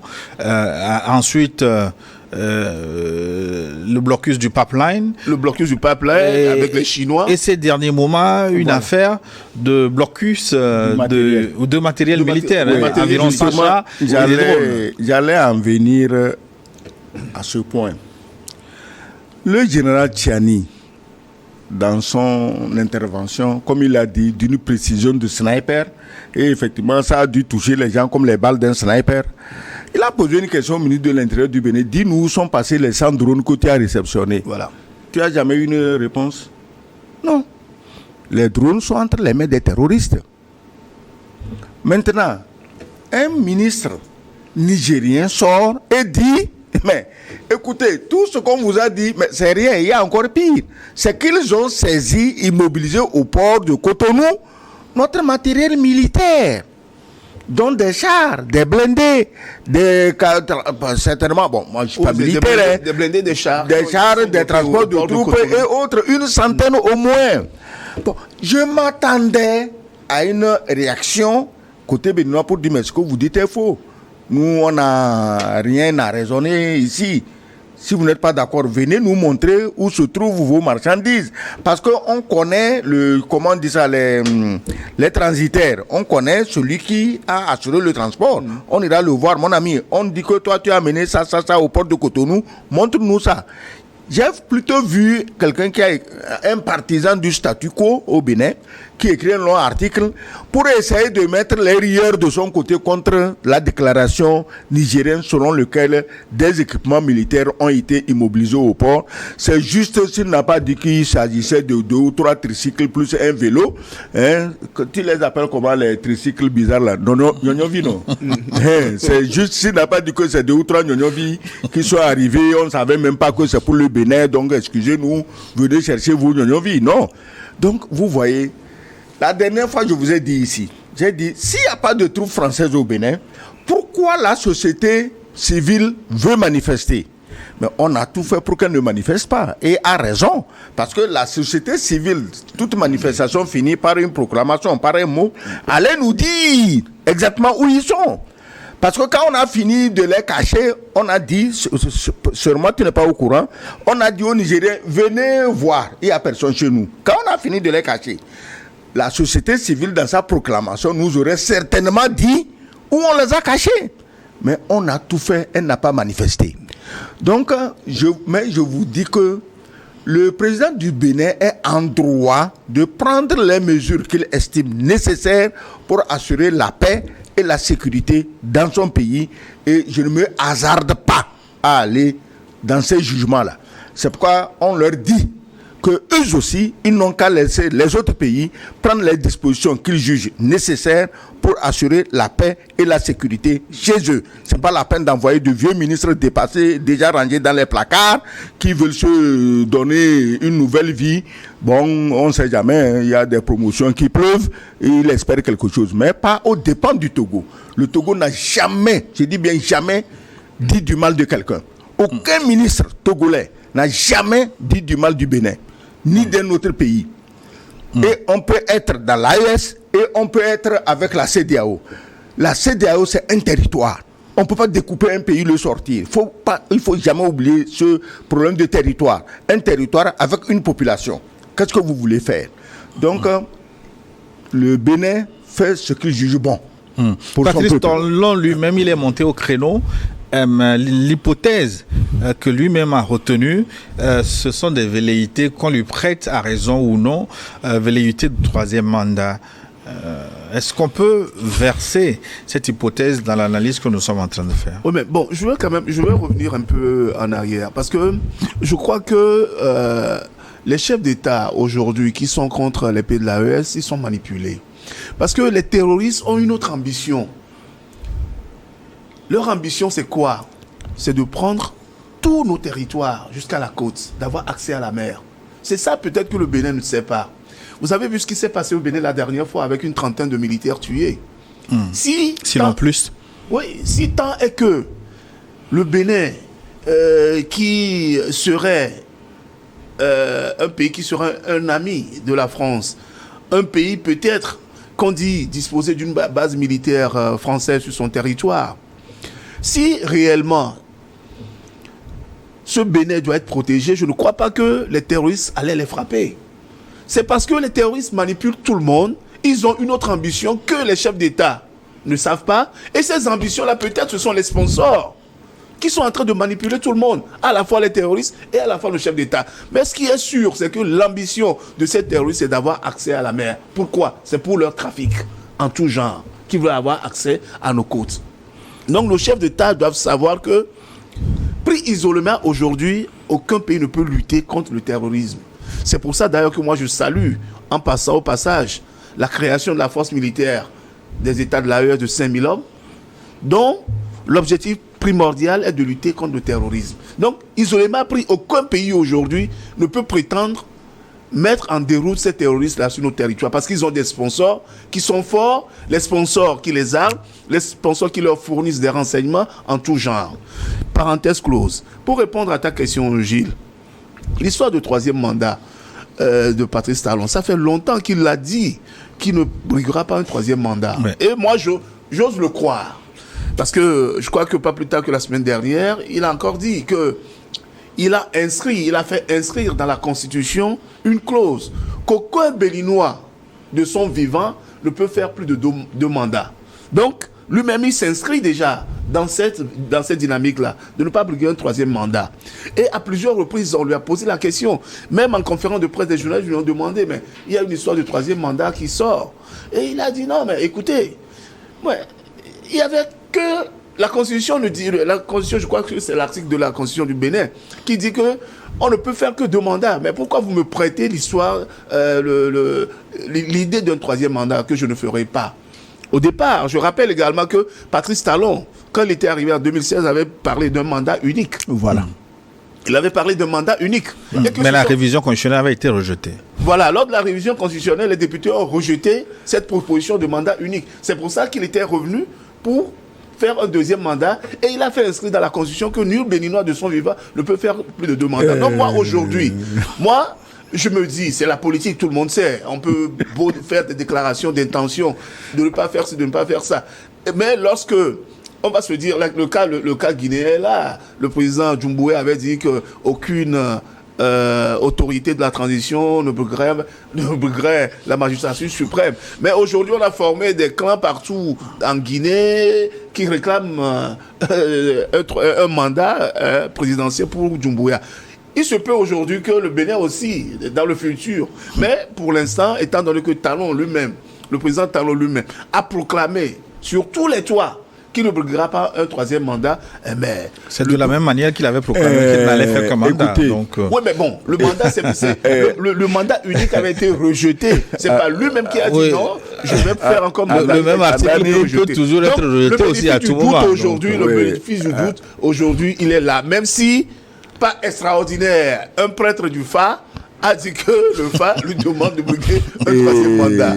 Ensuite, le blocus du pipeline. Le blocus du pipeline avec les Chinois. Et ces derniers moments, une affaire de blocus de matériel militaire. Environ 100 chars. J'allais en venir à ce point. Le général Tiani, dans son intervention, comme il a dit, d'une précision de sniper, et effectivement, ça a dû toucher les gens comme les balles d'un sniper. Il a posé une question au ministre de l'Intérieur du Bénin. Dis-nous où sont passés les 100 drones que tu as réceptionnés. Voilà. Tu n'as jamais eu une réponse? Non. Les drones sont entre les mains des terroristes. Maintenant, un ministre nigérien sort et dit Mais écoutez, tout ce qu'on vous a dit, mais c'est rien, il y a encore pire. C'est qu'ils ont saisi, immobilisé au port de Cotonou notre matériel militaire. Donc des chars, des blindés, certainement, bon, moi je suis pas militaire, des blindés, des chars, des transports de troupes et autres, une centaine au moins. Bon, je m'attendais à une réaction côté béninois pour dire mais ce que vous dites est faux. Nous, on n'a rien à raisonner ici. Si vous n'êtes pas d'accord, venez nous montrer où se trouvent vos marchandises. Parce qu'on connaît comment on dit ça, les transitaires. On connaît celui qui a assuré le transport. On ira le voir, mon ami. On dit que toi, tu as amené ça au port de Cotonou. Montre-nous ça. J'ai plutôt vu quelqu'un qui est un partisan du statu quo au Bénin, qui écrit un long article pour essayer de mettre les rieurs de son côté contre la déclaration nigérienne selon laquelle des équipements militaires ont été immobilisés au port. C'est juste s'il n'a pas dit qu'il s'agissait de 2 ou 3 tricycles plus un vélo. Hein, tu les appelles comment les tricycles bizarres là? Nyonyovi, non? C'est juste s'il n'a pas dit que c'est 2 ou 3 Nyonyovi qui sont arrivés, on ne savait même pas que c'est pour le Bénin, donc excusez-nous, venez chercher vos Nyonyovi. Non. Donc vous voyez, la dernière fois, je vous ai dit ici, j'ai dit, s'il n'y a pas de troupes françaises au Bénin, pourquoi la société civile veut manifester? Mais on a tout fait pour qu'elle ne manifeste pas. Et a raison. Parce que la société civile, toute manifestation finit par une proclamation, par un mot. Allez nous dire exactement où ils sont. Parce que quand on a fini de les cacher, on a dit, sûrement tu n'es pas au courant, on a dit aux Nigériens, venez voir, il n'y a personne chez nous. Quand on a fini de les cacher, la société civile, dans sa proclamation, nous aurait certainement dit où on les a cachés. Mais on a tout fait, elle n'a pas manifesté. Donc, je vous dis que le président du Bénin est en droit de prendre les mesures qu'il estime nécessaires pour assurer la paix et la sécurité dans son pays. Et je ne me hasarde pas à aller dans ces jugements-là. C'est pourquoi on leur dit que eux aussi, ils n'ont qu'à laisser les autres pays prendre les dispositions qu'ils jugent nécessaires pour assurer la paix et la sécurité chez eux. Ce n'est pas la peine d'envoyer de vieux ministres dépassés, déjà rangés dans les placards, qui veulent se donner une nouvelle vie. Bon, on ne sait jamais, hein, il y a des promotions qui pleuvent et ils espèrent quelque chose, mais pas aux dépens du Togo. Le Togo n'a jamais, je dis bien jamais, dit du mal de quelqu'un. Aucun ministre togolais n'a jamais dit du mal du Bénin, ni d'un autre pays. Et on peut être dans l'AES et on peut être avec la CEDEAO. La CEDEAO, c'est un territoire. On ne peut pas découper un pays, le sortir. Il ne faut jamais oublier ce problème de territoire. Un territoire avec une population. Qu'est-ce que vous voulez faire? Donc, le Bénin fait ce qu'il juge bon. Patrice Talon lui-même, il est monté au créneau. L'hypothèse que lui-même a retenue, ce sont des velléités qu'on lui prête à raison ou non, velléités de 3e mandat. Est-ce qu'on peut verser cette hypothèse dans l'analyse que nous sommes en train de faire? Oui, mais bon, je vais revenir un peu en arrière, parce que je crois que les chefs d'État aujourd'hui qui sont contre les pays de l'AES, ils sont manipulés. Parce que les terroristes ont une autre ambition. Leur ambition, c'est quoi? C'est de prendre tous nos territoires jusqu'à la côte, d'avoir accès à la mer. C'est ça peut-être que le Bénin ne sait pas. Vous avez vu ce qui s'est passé au Bénin la dernière fois avec une trentaine de militaires tués. Sinon plus. Oui, si tant est que le Bénin, qui serait un pays qui serait un ami de la France, un pays peut-être qu'on dit disposer d'une base militaire française sur son territoire, si réellement ce Bénin doit être protégé, je ne crois pas que les terroristes allaient les frapper. C'est parce que les terroristes manipulent tout le monde. Ils ont une autre ambition que les chefs d'État ne savent pas. Et ces ambitions-là, peut-être, ce sont les sponsors qui sont en train de manipuler tout le monde. À la fois les terroristes et à la fois le chef d'État. Mais ce qui est sûr, c'est que l'ambition de ces terroristes, c'est d'avoir accès à la mer. Pourquoi? C'est pour leur trafic en tout genre, qui veulent avoir accès à nos côtes. Donc nos chefs d'État doivent savoir que, pris isolément aujourd'hui, aucun pays ne peut lutter contre le terrorisme. C'est pour ça d'ailleurs que moi je salue, en passant au passage, la création de la force militaire des États de l'AES de 5000 hommes, dont l'objectif primordial est de lutter contre le terrorisme. Donc, isolément pris, aucun pays aujourd'hui ne peut prétendre mettre en déroute ces terroristes-là sur nos territoires parce qu'ils ont des sponsors qui sont forts, les sponsors qui les arment, les sponsors qui leur fournissent des renseignements en tout genre. Parenthèse close. Pour répondre à ta question, Gilles, l'histoire du 3e mandat de Patrice Talon, ça fait longtemps qu'il l'a dit qu'il ne briguera pas un 3e mandat. Ouais. Et moi, j'ose le croire. Parce que je crois que pas plus tard que la semaine dernière, il a encore dit que il a fait inscrire dans la Constitution une clause qu'aucun Béninois de son vivant ne peut faire plus de 2 mandats. Donc, lui-même, il s'inscrit déjà dans cette dynamique-là, de ne pas briguer un 3e mandat. Et à plusieurs reprises, on lui a posé la question. Même en conférence de presse, des journalistes lui ont demandé, mais il y a une histoire de 3e mandat qui sort. Et il a dit, non, mais écoutez, il n'y avait que... La Constitution, je crois que c'est l'article de la Constitution du Bénin, qui dit que on ne peut faire que 2 mandats. Mais pourquoi vous me prêtez l'histoire, l'idée d'un 3e mandat que je ne ferai pas? Au départ, je rappelle également que Patrice Talon, quand il était arrivé en 2016, avait parlé d'un mandat unique. Voilà. Il avait parlé d'un mandat unique. Mais la révision constitutionnelle avait été rejetée. Voilà, lors de la révision constitutionnelle, les députés ont rejeté cette proposition de mandat unique. C'est pour ça qu'il était revenu pour faire un 2e mandat, et il a fait inscrire dans la Constitution que nul Béninois de son vivant ne peut faire plus de 2 mandats. Donc moi, aujourd'hui, je me dis, c'est la politique, tout le monde sait. On peut faire des déclarations d'intention de ne pas faire ci, de ne pas faire ça. Mais lorsque on va se dire, le cas guinéen, là, le président Djumboué avait dit qu'aucune autorité de la transition ne briguerait la magistrature suprême. Mais aujourd'hui, on a formé des clans partout en Guinée qui réclament un mandat présidentiel pour Djumbouya. Il se peut aujourd'hui que le Bénin aussi, dans le futur, mais pour l'instant, étant donné que Talon lui-même, le président Talon lui-même, a proclamé sur tous les toits qu'il ne briguera pas un 3e mandat, mais... C'est de la même manière qu'il avait proclamé qu'il n'allait faire qu'un mandat. Oui, mais bon, le mandat, le mandat unique avait été rejeté. C'est pas lui-même qui a dit non, je vais faire encore mandat. Le même article peut toujours être rejeté aussi à tout moment. Le bénéfice du doute, aujourd'hui, il est là. Même si, pas extraordinaire, un prêtre du FA a dit que le FA lui demande de briguer un 3e mandat.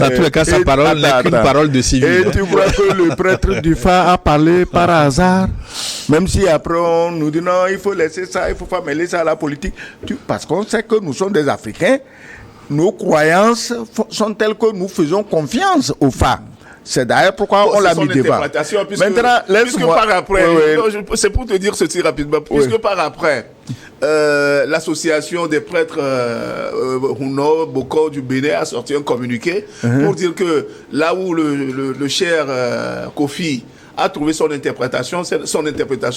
Dans tous les cas, sa parole n'est qu'une parole de civil. Et tu crois que le prêtre du FA a parlé par hasard? Même si après on nous dit non, il faut laisser ça, il ne faut pas mêler ça à la politique. Parce qu'on sait que nous sommes des Africains, nos croyances sont telles que nous faisons confiance au FA. C'est d'ailleurs pourquoi on l'a mis devant. Maintenant, puisque par après, c'est pour te dire ceci rapidement, puisque par après, l'association des prêtres Huno Boko du Bénin a sorti un communiqué pour dire que là où le cher Kofi a trouvé son interprétation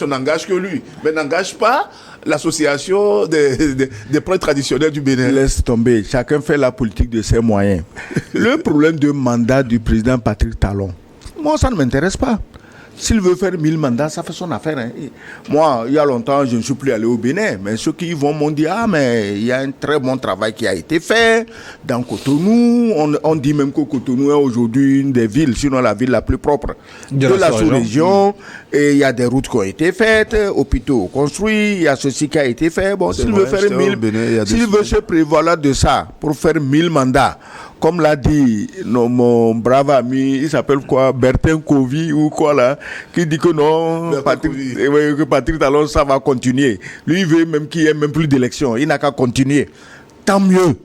n'engage que lui, mais n'engage pas l'association des prêtres traditionnels du Bénin. Laisse tomber, chacun fait la politique de ses moyens. Le problème de mandat du président Patrice Talon, moi ça ne m'intéresse pas. S'il veut faire 1000 mandats, ça fait son affaire. Hein. Moi, il y a longtemps, je ne suis plus allé au Bénin. Mais ceux qui y vont m'ont dit, mais il y a un très bon travail qui a été fait dans Cotonou. On dit même que Cotonou est aujourd'hui une des villes, sinon la ville la plus propre de la sous-région. Et il y a des routes qui ont été faites, hôpitaux construits, il y a ceci qui a été fait. Bon, s'il veut faire 1000, s'il veut se prévaloir de ça pour faire 1000 mandats, comme l'a dit mon brave ami, il s'appelle quoi, Bertin Kovi ou quoi là, qui dit que non, que Patrice Talon, ça va continuer. Lui, il veut même qu'il n'y ait même plus d'élection. Il n'a qu'à continuer. Tant mieux,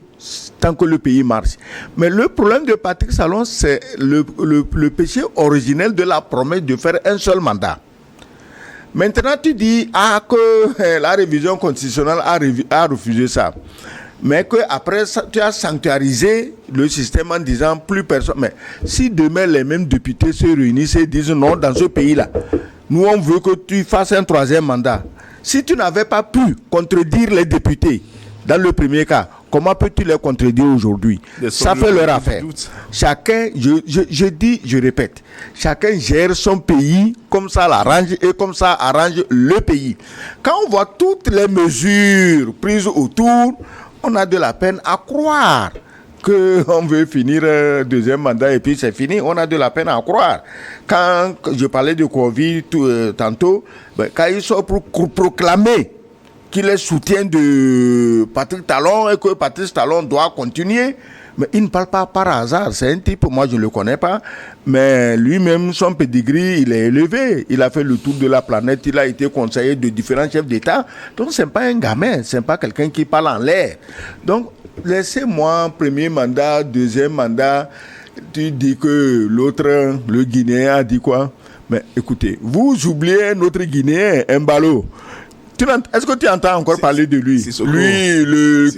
tant que le pays marche. Mais le problème de Patrice Talon, c'est le péché originel de la promesse de faire un seul mandat. Maintenant, tu dis que la révision constitutionnelle a refusé ça. Mais qu'après, tu as sanctuarisé le système en disant plus personne. Mais si demain les mêmes députés se réunissent et disent non, dans ce pays-là, nous on veut que tu fasses un 3e mandat. Si tu n'avais pas pu contredire les députés dans le premier cas, comment peux-tu les contredire aujourd'hui? Ça fait leur affaire. Chacun, je répète, chacun gère son pays comme ça l'arrange et comme ça arrange le pays. Quand on voit toutes les mesures prises autour, on a de la peine à croire qu'on veut finir deuxième mandat et puis c'est fini. On a de la peine à en croire. Quand je parlais de Covid tantôt, quand ils sont pour proclamer qu'il est soutien de Patrice Talon et que Patrice Talon doit continuer, mais il ne parle pas par hasard. C'est un type, moi je ne le connais pas, mais lui-même, son pedigree, il est élevé. Il a fait le tour de la planète, il a été conseiller de différents chefs d'État. Donc ce n'est pas un gamin, ce n'est pas quelqu'un qui parle en l'air. Donc laissez-moi, premier mandat, deuxième mandat, tu dis que l'autre, le Guinéen a dit quoi? Mais écoutez, vous oubliez notre Guinéen, Mbalo. Est-ce que tu entends encore parler de lui? Lui,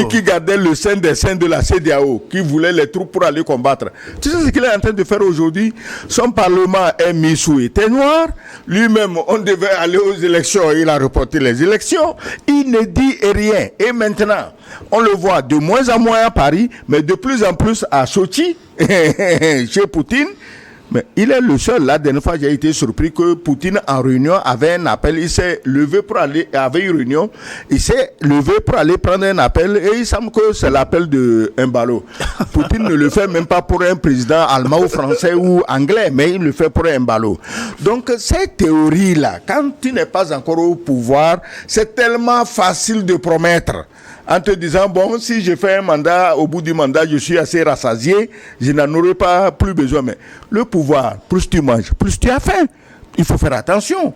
qui gardait le sein des saints de la CEDEAO, qui voulait les troupes pour aller combattre. Tu sais ce qu'il est en train de faire aujourd'hui? Son parlement est mis sous été noir. Lui-même, on devait aller aux élections. Il a reporté les élections. Il ne dit rien. Et maintenant, on le voit de moins en moins à Paris, mais de plus en plus à Sochi, chez Poutine. Mais il est le seul. La dernière fois, j'ai été surpris que Poutine, en réunion, avait un appel. Il s'est levé pour aller, avait une réunion. Il s'est levé pour aller prendre un appel et il semble que c'est l'appel de Mbalo. Poutine ne le fait même pas pour un président allemand ou français ou anglais, mais il le fait pour un Mbalo. Donc, cette théorie-là, quand tu n'es pas encore au pouvoir, c'est tellement facile de promettre. En te disant, bon, si je fais un mandat, au bout du mandat, je suis assez rassasié, je n'en aurai pas plus besoin. Mais le pouvoir, plus tu manges, plus tu as faim. Il faut faire attention.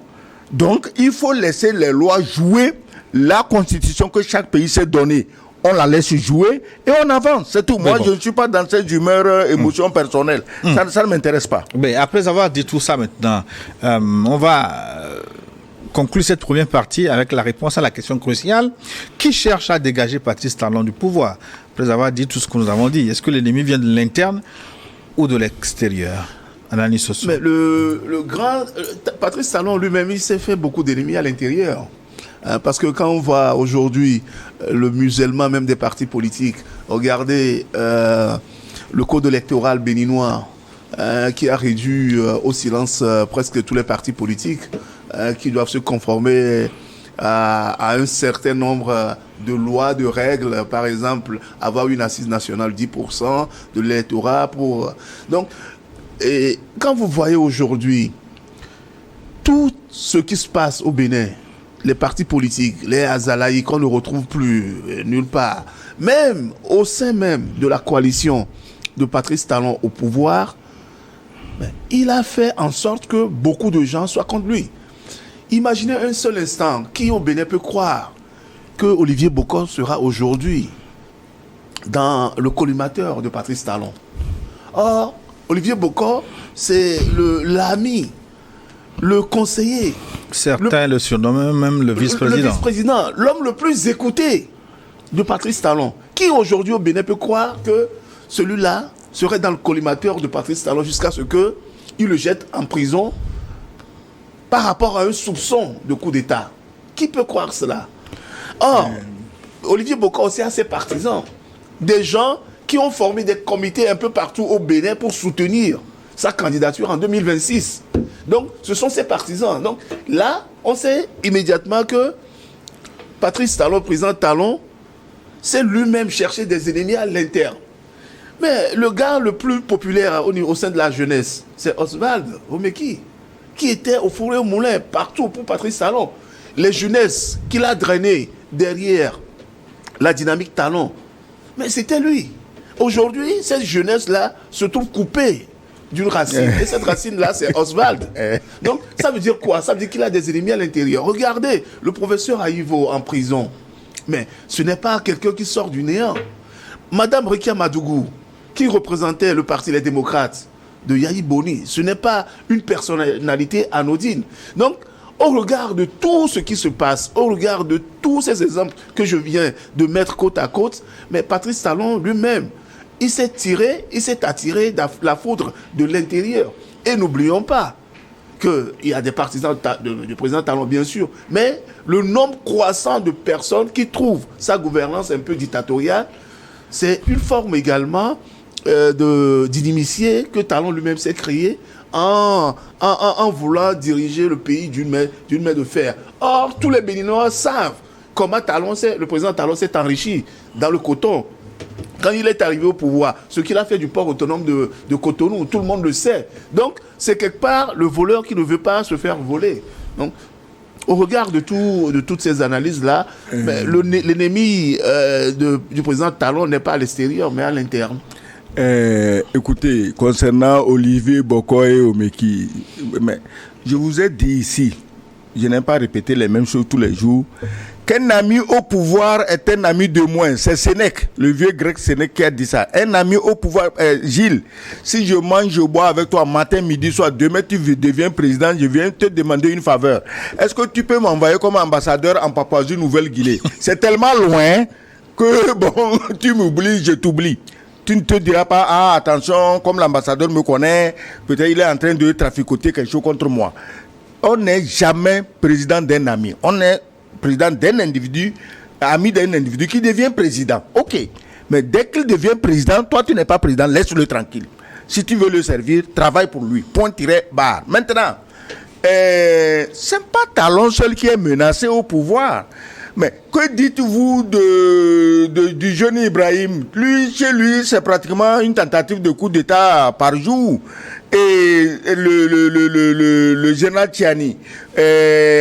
Donc, il faut laisser les lois jouer la constitution que chaque pays s'est donnée. On la laisse jouer et on avance. C'est tout. Moi, je ne suis pas dans cette humeur, émotion personnelle. Ça ne m'intéresse pas. Mais après avoir dit tout ça maintenant, on va... conclut cette première partie avec la réponse à la question cruciale. Qui cherche à dégager Patrice Talon du pouvoir? Après avoir dit tout ce que nous avons dit, est-ce que l'ennemi vient de l'interne ou de l'extérieur? Analyse sociale. Mais le grand Patrice Talon lui-même, il s'est fait beaucoup d'ennemis à l'intérieur. Parce que quand on voit aujourd'hui le musellement même des partis politiques, regardez le code électoral béninois qui a réduit au silence presque tous les partis politiques qui doivent se conformer à un certain nombre de lois, de règles, par exemple, avoir une assise nationale 10% de l'électorat pour... Donc, et quand vous voyez aujourd'hui tout ce qui se passe au Bénin, les partis politiques, les Azalaïs qu'on ne retrouve plus nulle part, même au sein même de la coalition de Patrice Talon au pouvoir, il a fait en sorte que beaucoup de gens soient contre lui. Imaginez un seul instant, qui au Bénin peut croire que Olivier Bokor sera aujourd'hui dans le collimateur de Patrice Talon. Or, Olivier Bokor, c'est l'ami, le conseiller. Certains le surnomment même le vice-président. Le vice-président, l'homme le plus écouté de Patrice Talon. Qui aujourd'hui au Bénin peut croire que celui-là serait dans le collimateur de Patrice Talon jusqu'à ce qu'il le jette en prison par rapport à un soupçon de coup d'État? Qui peut croire cela? Or, Olivier Bokor aussi a ses partisans. Des gens qui ont formé des comités un peu partout au Bénin pour soutenir sa candidature en 2026. Donc, ce sont ses partisans. Donc, là, on sait immédiatement que Patrice Talon, président Talon, c'est lui-même chercher des ennemis à l'interne. Mais le gars le plus populaire au sein de la jeunesse, c'est Oswald Omeki, qui était au four et au moulin, partout pour Patrice Talon. Les jeunesses qu'il a drainées derrière la dynamique Talon, mais c'était lui. Aujourd'hui, cette jeunesse-là se trouve coupée d'une racine. Et cette racine-là, c'est Oswald. Donc, ça veut dire quoi? Ça veut dire qu'il a des ennemis à l'intérieur. Regardez, le professeur Aïvo en prison. Mais ce n'est pas quelqu'un qui sort du néant. Madame Rekia Madougou, qui représentait le parti Les Démocrates de Yahi Boni, ce n'est pas une personnalité anodine. Donc, au regard de tout ce qui se passe, au regard de tous ces exemples que je viens de mettre côte à côte, mais Patrice Talon lui-même, il s'est attiré la foudre de l'intérieur. Et n'oublions pas qu'il y a des partisans du président Talon, bien sûr, mais le nombre croissant de personnes qui trouvent sa gouvernance un peu dictatoriale, c'est une forme également d'inimitié que Talon lui-même s'est créé en voulant diriger le pays d'une main de fer. Or, tous les Béninois savent comment le président Talon s'est enrichi dans le coton Quand il est arrivé au pouvoir, ce qu'il a fait du port autonome de Cotonou, tout le monde le sait. Donc, c'est quelque part le voleur qui ne veut pas se faire voler. Donc, au regard de toutes ces analyses-là, l'ennemi du président Talon n'est pas à l'extérieur, mais à l'interne. Écoutez, concernant Olivier Bokoye et Omeki, mais je vous ai dit ici, je n'aime pas répéter les mêmes choses tous les jours, qu'un ami au pouvoir est un ami de moins. C'est Sénèque, le vieux grec Sénèque qui a dit ça. Un ami au pouvoir, Gilles, si je mange, je bois avec toi matin, midi, soir, demain tu deviens président, je viens te demander une faveur. Est-ce que tu peux m'envoyer comme ambassadeur en Papouasie-Nouvelle-Guinée? C'est tellement loin que, bon, tu m'oublies, je t'oublie. Tu ne te diras pas, ah, attention, comme l'ambassadeur me connaît, peut-être il est en train de traficoter quelque chose contre moi. On n'est jamais président d'un ami. On est président d'un individu, ami d'un individu qui devient président. Ok. Mais dès qu'il devient président, toi tu n'es pas président, laisse-le tranquille. Si tu veux le servir, travaille pour lui. Point-barre. Maintenant, c'est pas Talon seul qui est menacé au pouvoir. Mais que dites-vous du jeune Ibrahim? Lui, chez lui, c'est pratiquement une tentative de coup d'État par jour. Et le général Tiani,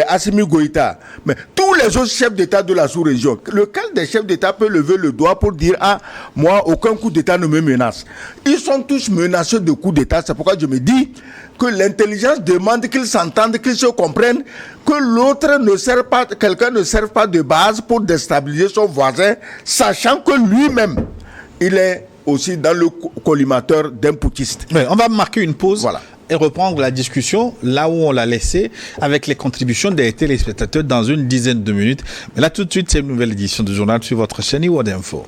Assimi Goïta, mais tous les autres chefs d'État de la sous-région, lequel des chefs d'État peut lever le doigt pour dire, ah, moi, aucun coup d'État ne me menace? Ils sont tous menacés de coup d'État. C'est pourquoi je me dis que l'intelligence demande qu'ils s'entendent, qu'ils se comprennent, que l'autre ne sert pas, quelqu'un ne serve pas de base pour déstabiliser son voisin, sachant que lui-même, il est aussi dans le collimateur d'un putschiste. Ouais, on va marquer une pause. Voilà. Et reprendre la discussion là où on l'a laissé avec les contributions des téléspectateurs dans une dizaine de minutes. Mais là, tout de suite, c'est une nouvelle édition du journal sur votre chaîne iWorld Info.